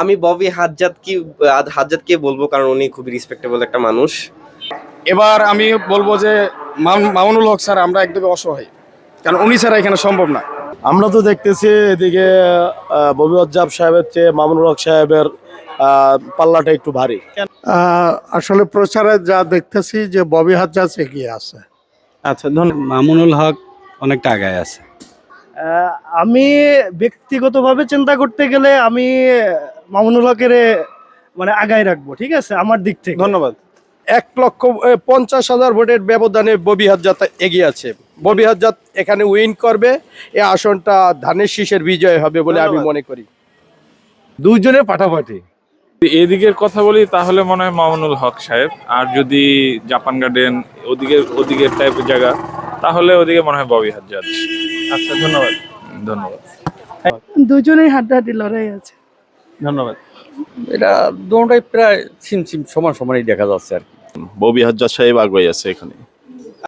আমি ববি হাজ্জাদকে বলবো, কারণ উনি খুবই রেসপেক্টেবল একটা মানুষ। এবার আমি বলবো যে মামুনুল হক স্যার, আমরা একদমই অসহায়, কারণ উনি ছাড়া এখানে সম্ভব না। আমরা তো দেখতেছি এদিকে ববি আজ্জাব সাহেবের চেয়ে মামুনুল হক সাহেবের পাল্লাটা একটু ভারী। আসলে প্রচারে যা দেখতেছি যে ববি হাজ্জাজ এগিয়ে আছে। আচ্ছা, মামুনুল হক অনেকটা আগায় আছে। আমি ব্যক্তিগতভাবে চিন্তা করতে গেলে আমি মামুনুল হকের মানে আগায় রাখবো, ঠিক আছে, আমার দিক থেকে। ধন্যবাদ। 1,50,000 ভোটের ব্যবধানে ববি হাজ্জাত এগিয়ে আছে। ববি হাজ্জাত এখানে উইন করবে, এই আসনটা ধানের শীষের বিজয় হবে বলে আমি মনে করি। দুইজনে পাঠাপাঠি। এদিকের কথা বলি তাহলে মনে হয় মামুনুল হক সাহেব, আর যদি জাপান গার্ডেন ওদিকের টাইপের জায়গা তাহলে ওদিকে মনে হয় ববি হাজ্জাজ। আচ্ছা, ধন্যবাদ। ধন্যবাদ। দুজনেই হাড্ডাহাড্ডি লড়াই আছে। ধন্যবাদ। এটা দুটোই প্রায় সিম সমান সমানই দেখা যাচ্ছে আর কি। ববি হাজ্জাজ সাহেব আগুয়াই আছে এখানে।